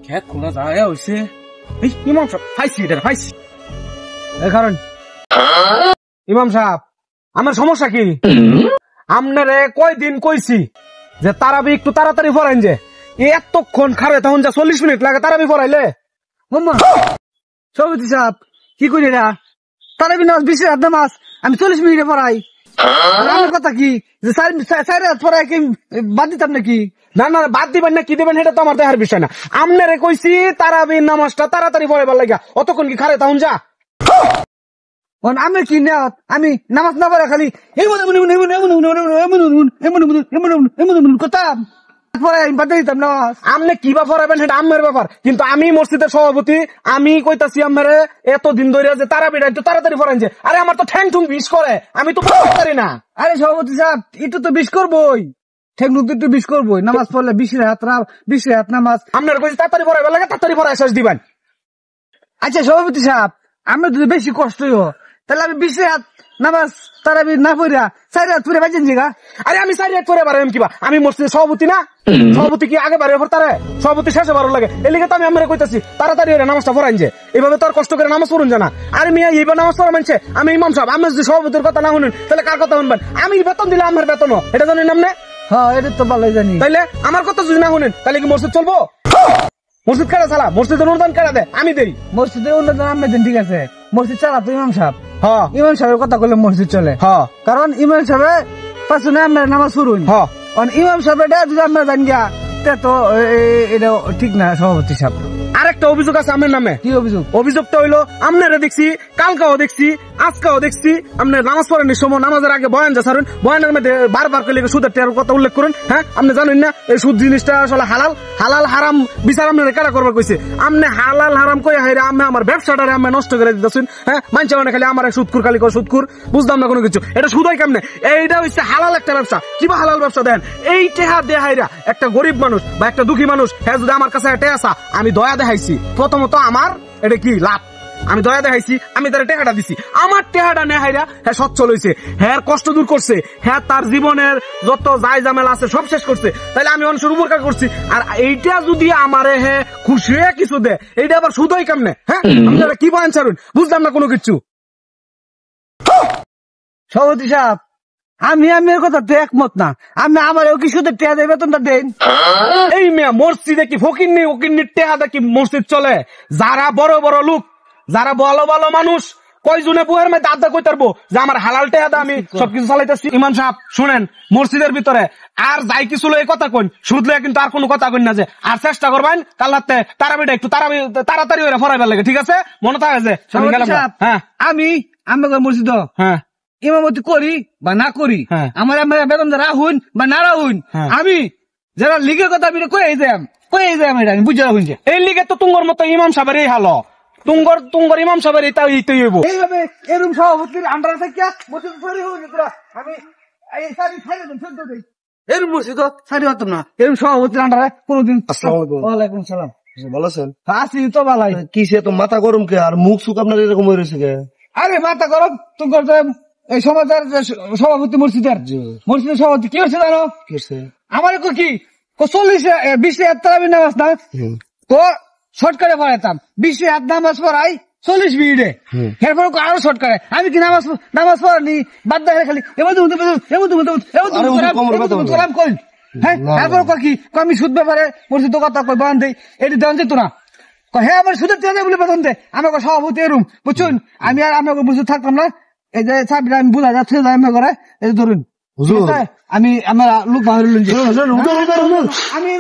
খেত খোলা যায় হয়েছে ইমাম সাহেব পাইছি এটা পাইছি এই কারণ ইমাম সাহেব আমার সমস্যা কি আপনারে কয়দিন কইছি যে তারাবি একটু তাড়াতাড়ি পড়াইন যে এতক্ষণ খারে তখন যা 40 মিনিট লাগে তারাবি পড়াইলে সভাপতি সাহেব কি করি না তারাবি নামাজ 20 রাত নামাজ আমি 40 মিনিটে পড়াই আমার কথা কি যে 4 রাত পড়াই কি বাদ দিতাম নাকি না না বাদ দিবেন না কি দিবেন সেটা তো আমার দেখার বিষয় না আপনারে কইছি তারাবি নামাজটা তাড়াতাড়ি পড়াইবার লাগা অতক্ষণ কি খারে তখন যা আমি কি না আমি নামাজ না পড়া খালি আপনি কি বা পড়াবেন সেটা আমার ব্যাপার কিন্তু আমি মসজিদের সভাপতি আমি কইতাছি আমারে এতদিন ধরে যে তারাবিটা একটু তাড়াতাড়ি পড়াইন যে আরে আমার তো ঠ্যাং ঠুং বিষ করে আমি তো পড়তে পারি না আরে সভাপতি সাহেব একটু তো বিষ করবোই ঠ্যাং ঠুং একটু বিষ করবোই নামাজ পড়লে 20 রাত নামাজ আপনার কইছি তাড়াতাড়ি পড়াইবার লাগে তাড়াতাড়ি পড়াই শেষ দিবেন আচ্ছা সভাপতি সাহেব আমরা যদি বেশি কষ্ট হয় তাহলে আমি 20 রাত নামাজ তারাবি না পড়া 4 রাত পড়ে বাজেন জিগা আরে আমি 4 রাত পড়ে পারলাম কিবা আমি মসজিদের সভাপতি না সভাপতি কি আগে বারে পড়তারে সভাপতি শেষে ভালো লাগে এলিগে তো আমি আমরে কইতাছি তাড়াতাড়ি ওরে নামাজটা পড়াইন যে এভাবে তো আর কষ্ট করে নামাজ পড়ুন জানা আরে মিয়া এইবার নামাজ পড়া মানছে আমি ইমাম সাহেব আমি যদি সভাপতির কথা না শুনুন তাহলে কার কথা শুনবেন আমি বেতন দিলে আমার বেতন এটা জানেন আপনি হ্যাঁ এটা তো ভালোই জানি তাইলে আমার কথা যদি না শুনেন তাহলে কি মসজিদ চলবো মসজিদ কারা চালা মসজিদের অনুদান কারা দেয় আমি দেই মসজিদের অনুদান আমি দেন ঠিক আছে মসজিদ চালা তো ইমাম সাহেব হ্যাঁ ইমাম সাহেবের কথা বললে মসজিদ চলে হ্যাঁ কারণ ইমাম সাহেব পাঁচজনে আমরা নামাজ পড়ুন হ্যাঁ কারণ ইমাম সাহেব যদি আমরা জানি গিয়া তো এটা ঠিক না সভাপতি সাহেব আরেকটা অভিযোগ আছে আমার নামে কি অভিযোগ অভিযোগটা হইলো আপনারা দেখছি কালকাও দেখছি আজকাও দেখছি আপনার নামাজ পড়ানোর সময় নামাজের আগে বয়ান যা সারুন বয়ানের মধ্যে বারবার করে সুদের টেয়ার কথা উল্লেখ করুন হ্যাঁ আপনি জানেন না এই সুদ জিনিসটা আসলে হালাল হালাল হারাম বিচার আপনারা কারা করবার কইছে আপনি হালাল হারাম কই হাইরা আমি আমার ব্যবসাটারে আমি নষ্ট করে দিতেছেন হ্যাঁ মানছে মানে খালি আমার সুদকুর খালি করে সুদকুর বুঝলাম না কোনো কিছু এটা সুদ হয় কেমনে এইটা হচ্ছে হালাল একটা ব্যবসা কিবা হালাল ব্যবসা দেন এই টেহা দেহাইরা একটা গরিব মানুষ বা একটা দুঃখী মানুষ হ্যাঁ যদি আমার কাছে টেহা আসা আমি দয়া দেখাইছি প্রথমত আমার এটা কি লাভ আমি দয়া দেখাইছি আমি তার টেহাটা দিছি আমার টেহাটা নেহাইরা হ্যাঁ সচ্ছল হয়েছে হ্যাঁ কষ্ট দূর করছে হ্যাঁ তার জীবনের যত যাই জামেলা আছে সব শেষ করছে তাহলে আমি মানুষের উপকার করছি আর এইটা যদি আমারে হ্যাঁ খুশি হয়ে কিছু দেয় এইটা আবার শুধু কেমনে হ্যাঁ আপনারা কি বয়ান ছাড়ুন বুঝলাম না কোনো কিছু সভাপতি সাহেব আমি এর কথা তো একমত না আমি আমার কি সুদের টেহা দেয় বেতনটা দেন এই মেয়া মসজিদে কি ফকিন্নি ওকিন্নি টেহা দেখি মসজিদ চলে যারা বড় বড় লোক যারা ভালো ভালো মানুষ কয়জনে বুয়ের মধ্যে আড্ডা কই পারবো যে আমার হালাল টেহা আমি সবকিছু চালাইতেছি ইমাম সাহেব শুনেন মসজিদের ভিতরে আর যাই কিছু এই কথা কইন শুধলে কিন্তু আর কোনো কথা কইন না যে আর চেষ্টা করবেন কাল্লাতে তারাবিটা একটু তাড়াতাড়ি হয়ে ফরাইবার লাগে ঠিক আছে মনে থাকে যে হ্যাঁ আমি মসজিদ হ্যাঁ ইমামতি করি বা না করি আমার বেতন রাহুন বা না রাহুন আমি যারা লিগের কথা আমি কয়ে যাম এটা আমি বুঝে রাখুন এই লিগে তো তুঙ্গর মতো ইমাম সাহেবের এই হালো তুঙ্গর ইমাম সাহেবের এইটাই হইব এইভাবে এরকম সভাপতির আন্ডার থেকে আমি এরকম মসজিদ সারি হতাম না এরকম সভাপতির আন্ডারে কোনোদিন ওয়ালাইকুম সালাম ভালো আছেন আছি তো ভালাই কিসে তো মাথা গরম কে আর মুখ সুখ আপনার এরকম হয়ে রয়েছে কে আরে মাথা গরম তুঙ্গর এই সমাজের সভাপতি মসজিদের সভাপতি কি হচ্ছে জানো আমার কি 40-20 হাত তারাবি নামাজ না তো শর্টকাটে পড়াইতাম 20 হাত নামাজ পড়াই 40 মিনিটে এরপর আরো শর্টকাটে আমি কি নামাজ পড়ানি বাদ দেয় খালি করি হ্যাঁ এরপর কি আমি সুদ ব্যাপারে মসজিদ কথা কই বান দেই এটি দেওয়া যেত না হ্যাঁ আমার সুদের চেয়ে বলে বেতন দেয় আমাকে সভাপতি এরুম বুঝছেন আমি আর আমাকে বুঝতে থাকতাম না এই যে চাবিটা আমি বোঝা যাচ্ছে করে এই ধরুন আমি আমার লোক বাহির আমি